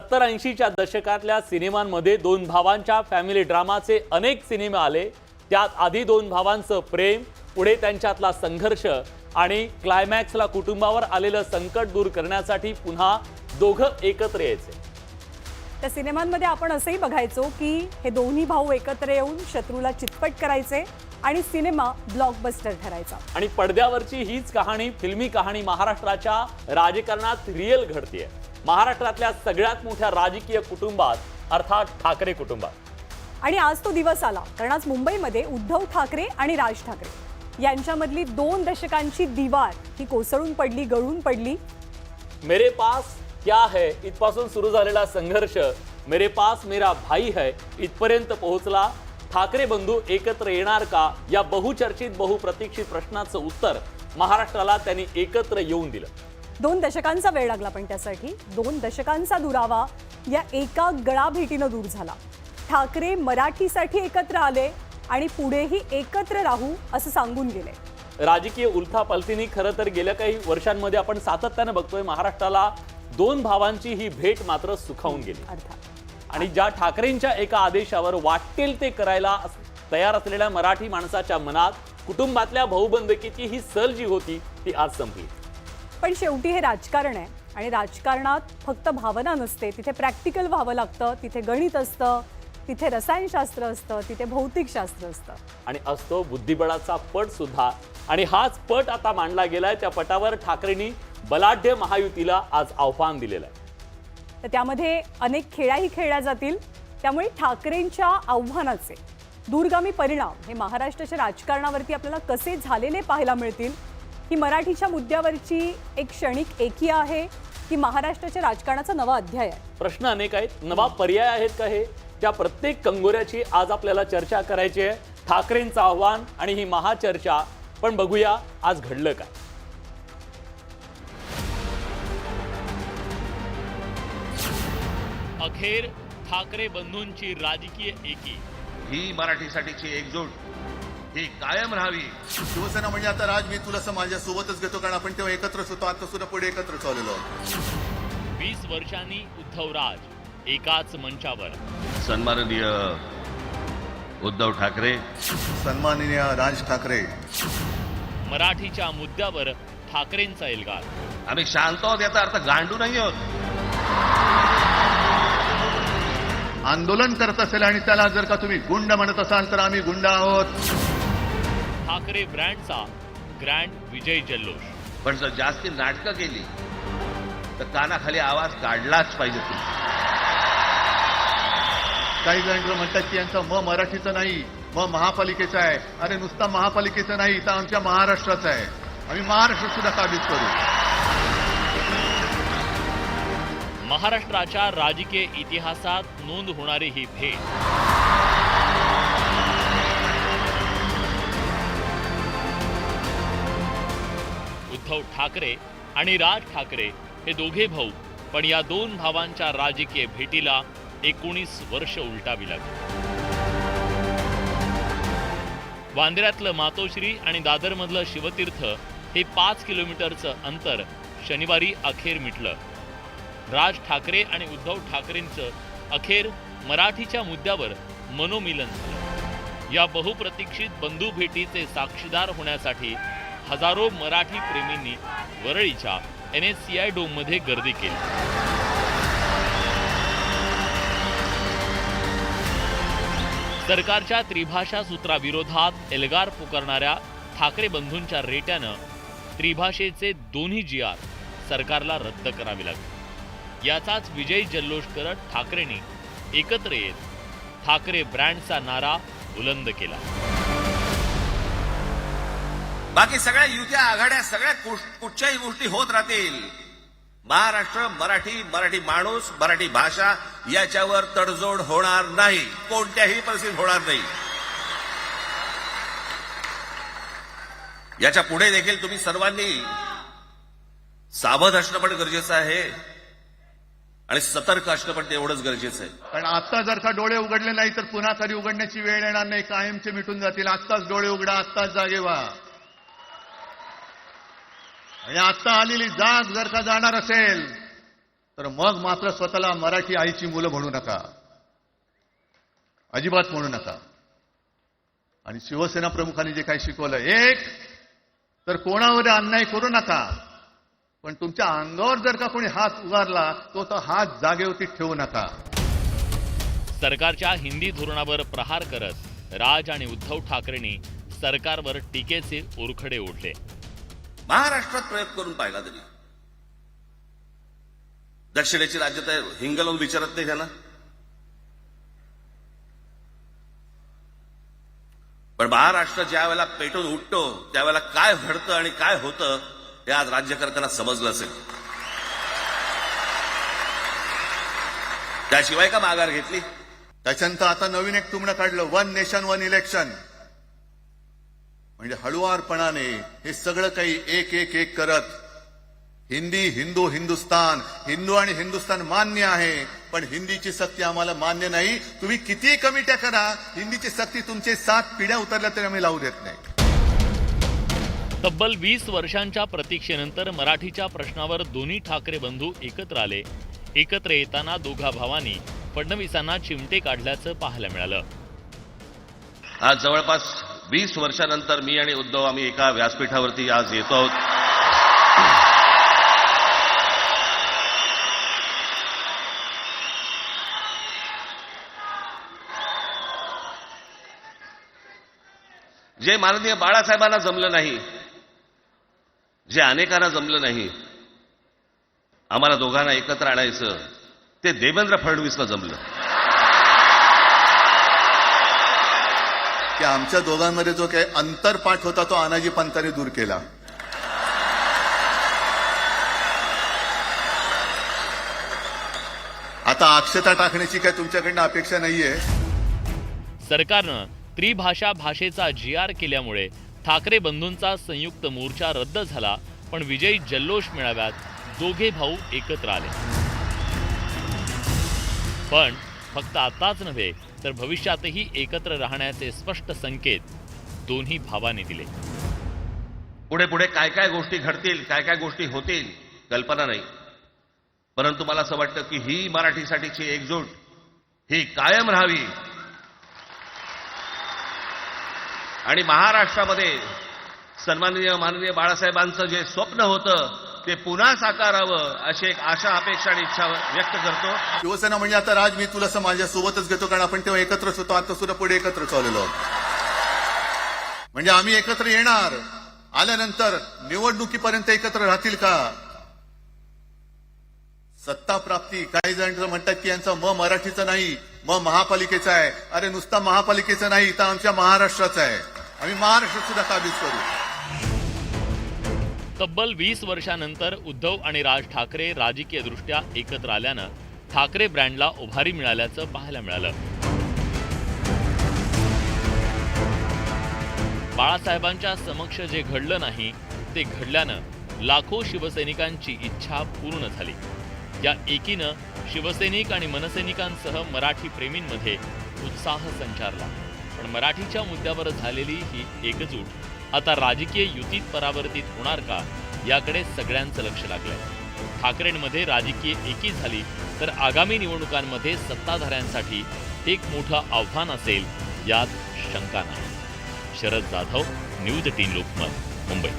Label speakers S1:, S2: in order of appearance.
S1: 70-80च्या दशकातल्या सिनेमांमध्ये दोन भावांच्या फॅमिली ड्रामाचे अनेक सिनेमे आले। त्यात आधी दोन भावांचं प्रेम, पुढे त्यांच्यातला संघर्ष आणि क्लायमॅक्सला कुटुंबावर आलेलं संकट दूर करण्यासाठी पुन्हा दोघं एकत्र यायचे।
S2: त्या सिनेमांमध्ये आपण असंही बघायचो की हे दोन्ही भाऊ एकत्र येऊन शत्रूला चितपट करायचे आणि सिनेमा ब्लॉकबस्टर ठरायचा।
S1: आणि पडद्यावरची हीच कहाणी, फिल्मी कहाणी महाराष्ट्राच्या राजकारणात रिअल घडतेय। महाराष्ट्रातल्या सगळ्यात मोठ्या राजकीय कुटुंबात, अर्थात ठाकरे कुटुंबात।
S2: आणि आज तो दिवस आला, कारण आज मुंबईमध्ये उद्धव ठाकरे आणि राज ठाकरे यांच्यामधली 2 दशकांची दिवार ही कोसळून पडली, गळून पडली।
S1: मेरे पास क्या है इथपासून सुरू झालेला संघर्ष मेरे पास मेरा भाई है इथपर्यंत पोहोचला। ठाकरे बंधू एकत्र येणार का, या बहुचर्चित बहुप्रतीक्षित प्रश्नाचं उत्तर महाराष्ट्राला त्यांनी एकत्र येऊन दिलं।
S2: 2 दशकांचा वेळ लागला, पण त्यासाठी 2 दशकांचा दुरावा या एका गळाभेटीनं दूर झाला। ठाकरे मराठीसाठी एकत्र आले आणि पुढेही एकत्र राहू असं सांगून गेले।
S1: राजकीय उलथापालथीने खरं तर गेल्या काही वर्षांमध्ये आपण सातत्याने बघतोय महाराष्ट्राला दोन भावांची ही भेट मात्र सुखावून गेली। आणि ज्या ठाकरेंच्या एका आदेशावर वाटेल ते करायला तयार असलेल्या मराठी माणसाच्या मनात कुटुंबातल्या भाऊबंदकीची ही सल जी होती ती आज संपली।
S2: पण शेवटी हे राजकारण आहे आणि राजकारणात फक्त भावना नसते, तिथे प्रॅक्टिकल व्हावं लागतं, तिथे गणित असतं, तिथे रसायनशास्त्र असतं, तिथे भौतिकशास्त्र असतं
S1: आणि असतो बुद्धिबळाचा पट सुद्धा। आणि हाच पट आता मांडला गेलाय। त्या पटावर ठाकरेंनी बलाढ्य महायुतीला आज आव्हान दिलेलं आहे।
S2: तर त्यामध्ये अनेक खेळाही खेळल्या जातील। त्यामुळे ठाकरेंच्या आव्हानाचे दूरगामी परिणाम हे महाराष्ट्राच्या राजकारणावरती आपल्याला कसे झालेले पाहायला मिळतील। ही मराठीच्या मुद्द्यावरची एक क्षणिक एकी आहे की महाराष्ट्राच्या राजकारणाचा नवा अध्याय आहे?
S1: प्रश्न अनेक आहेत, नवा पर्याय आहेत का हे? त्या प्रत्येक कंगोऱ्याची आज आपल्याला चर्चा करायची आहे। ठाकरेंचं आव्हान आणि ही महाचर्चा। पण बघूया आज घडलं काय। अखेर ठाकरे बंधूंची राजकीय एकी,
S3: ही मराठीसाठीची एकजूट ही कायम राहावी।
S4: शिवसेना म्हणजे आता राज मी तुला समाजा सोबतच घेतो, कारण आपण तेव्हा एकत्रच होतो, आता सुद्धा पुढे एकत्र चाललेलो आहोत।
S1: 20 वर्षांनी उद्धव राज एकाच मंचावर।
S3: सन्माननीय उद्धव ठाकरे,
S4: सन्माननीय राज ठाकरे।
S1: मराठीच्या मुद्द्यावर ठाकरेंचा एल्गार।
S3: आम्ही शांत आहोत याचा अर्थ गांडू नाही आहोत।
S4: आंदोलन करत असेल आणि त्याला जर का तुम्ही गुंड म्हणत असाल तर आम्ही गुंड आहोत।
S1: ठाकरे ब्रँडचा ग्रँड विजय जल्लोष।
S3: पण जर जास्ती नाटकं केली तर कानाखाली आवाज काढलाच पाहिजे तुम्ही।
S4: काही जण म्हणतात की यांचा मराठीचा नाही, महापालिकेचा आहे। अरे नुसता महापालिकेचा नाही, तर आमच्या महाराष्ट्राचा आहे। आम्ही महाराष्ट्र सुद्धा काबीज करू।
S1: महाराष्ट्राच्या राजकीय इतिहासात नोंद होणारी ही भेट उद्धव ठाकरे आणि राज ठाकरे हे दोघे भाऊ, पण या दोन भावांच्या राजकीय भेटीला 19 वर्ष उलटावी लागली। वांद्र्यातलं मातोश्री आणि दादरमधलं शिवतीर्थ हे 5 किलोमीटरचं अंतर शनिवारी अखेर मिटलं। राज ठाकरे आणि उद्धव ठाकरेंचं अखेर मराठीच्या मुद्द्यावर मनोमिलन झालं। या बहुप्रतीक्षित बंधू भेटीचे साक्षीदार होण्यासाठी हजारो मराठी प्रेमींनी वरळीच्या NSCI डोममध्ये गर्दी केली। सरकारच्या त्रिभाषा सूत्राविरोधात एल्गार पुकारणाऱ्या ठाकरे बंधूंच्या रेट्यानं त्रिभाषेचे दोन्ही GR सरकारला रद्द करावे लागले। याचाच विजय जल्लोष करत ठाकरेंनी एकत्र येत ठाकरे ब्रँडचा नारा बुलंद केला।
S3: बाकी सगळ्या युत्या आघाड्या सगळ्या कुठच्याही गोष्टी होत राहतील। महाराष्ट्र, मराठी माणूस, मराठी भाषा याच्यावर तडजोड होणार नाही, कोणत्याही परिस्थितीत होणार नाही। याच्या पुढे देखील तुम्ही सर्वांनी सावध असणं पण गरजेचं आहे आणि सतर्क असणं पण तेवढंच गरजेचं आहे।
S4: कारण आता जर का डोळे उघडले नाही तर पुन्हा कधी उघडण्याची वेळ येणार नाही, कायमचे मिटून जातील। आत्ताच डोळे उघडा, आत्ताच जागे व्हा। आणि आता आलेली जाग जर का जाणार असेल तर मग मात्र स्वतःला मराठी आईची मुलं म्हणू नका, अजिबात म्हणू नका. आणि शिवसेना प्रमुखांनी जे काही शिकवलं, एक तर कोणावर अन्याय करू नका, पण तुमच्या अंगावर जर का कोणी हात उगारला तो हात जागेवरती ठेवू नका.
S1: सरकारच्या हिंदी धोरणावर प्रहार करत राज आणि उद्धव ठाकरेंनी सरकारवर टीकेचे ओरखडे ओढले.
S3: महाराष्ट्रात प्रयोग करून पाहिला तरी दक्षिणेची राज्य तर हिंग लावून विचारत नाही त्यांना. पण महाराष्ट्र ज्या वेळेला पेटून उठतो त्यावेळेला काय घडतं आणि काय होतं हे आज राज्यकर्त्यांना समजलं असेल. त्याशिवाय का माघार घेतली?
S4: त्याच्यानंतर आता नवीन एक तुमनं काढलं, 1 नेशन 1 इलेक्शन. म्हणजे हळुवारपणाने हे सगळं काही एक एक एक करत हिंदी, हिंदू, हिंदुस्तान, हिंदू आणि हिंदुस्तान मान्य आहे, पण हिंदीची सक्ती आम्हाला मान्य नाही. तुम्ही कितीही कमिट्या करा, हिंदीची सक्ती तुमचे 7 पिढ्या उतरल्या तरी आम्ही लावू देत नाही.
S1: तब्बल 20 वर्षांच्या प्रतीक्षेनंतर मराठीच्या प्रश्नावर दोन्ही ठाकरे बंधू एकत्र आले. एकत्र येताना दोघा भावांनी फडणवीसांना चिमटे काढल्याचं पाहायला मिळालं.
S3: आज जवळपास 20 वर्षानंतर मी आणि उद्धव आम्ही एका व्यासपीठावरती आज येतो आहोत. जे माननीय बाळासाहेबांना जमलं नाही, जे अनेकांना जमलं नाही, आम्हाला दोघांना एकत्र आणायचं, ते देवेंद्र फडणवीसला जमलं.
S4: की आमच्या दोघांमध्ये जो काही अंतरपाठ होता तो अनाजी पंतांनी दूर केला. आता अक्षता टाकण्याची काय तुमच्याकडनं अपेक्षा नाहीये.
S1: सरकारनं त्रिभाषा भाषेचा GR केल्यामुळे ठाकरे बंधूंचा संयुक्त मोर्चा रद्द झाला, पण विजयी जल्लोष मेळाव्यात दोघे भाऊ एकत्र आले. पण फक्त आताच नव्हे तर भविष्यातही एकत्र राहण्याचे स्पष्ट संकेत दोन्ही भावांनी दिले.
S3: पुढे पुढे काय काय गोष्टी घडतील, काय काय गोष्टी होतील कल्पना नाही, परंतु मला असं वाटतं की ही मराठीसाठीची एकजूट ही कायम राहावी आणि महाराष्ट्रामध्ये माननीय बाळासाहेबांचं जे स्वप्न होतं ते पुन्हा साकारावं अशी एक आशा, अपेक्षा आणि इच्छा व्यक्त करतो.
S4: शिवसेना म्हणजे आता राज, मी तुला असं माझ्या सोबतच घेतो, कारण आपण तेव्हा एकत्रच होतो, आता सुद्धा पुढे एकत्र चाललेलो आहोत. म्हणजे आम्ही एकत्र येणार, आल्यानंतर निवडणुकीपर्यंत एकत्र राहतील का? सत्ता प्राप्ती, काही जण म्हणतात की यांचा मराठीचा नाही, महापालिकेचा आहे. अरे नुसता महापालिकेचा नाही, तर आमच्या महाराष्ट्राचा आहे. आम्ही महाराष्ट्र सुद्धा काबीज करू.
S1: तब्बल 20 वर्षानंतर उद्धव आणि राज ठाकरे राजकीयदृष्ट्या एकत्र आल्यानं ठाकरे ब्रँडला उभारी मिळाल्याचं पाहायला मिळालं. बाळासाहेबांच्या समक्ष जे घडलं नाही ते घडल्यानं लाखो शिवसैनिकांची इच्छा पूर्ण झाली. या एकीनं शिवसैनिक आणि मनसैनिकांसह मराठी प्रेमींमध्ये उत्साह संचारला. पण मराठीच्या मुद्द्यावर झालेली ही एकजूट आता राजकीय युतीत परावर्तित होणार का, याकडे सगळ्यांचं लक्ष लागलंय. ठाकरेंमध्ये राजकीय एकी झाली तर आगामी निवडणुकांमध्ये सत्ताधाऱ्यांसाठी एक मोठं आव्हान असेल यात शंका नाही. शरद जाधव, न्यूज 18 लोकमत, मुंबई.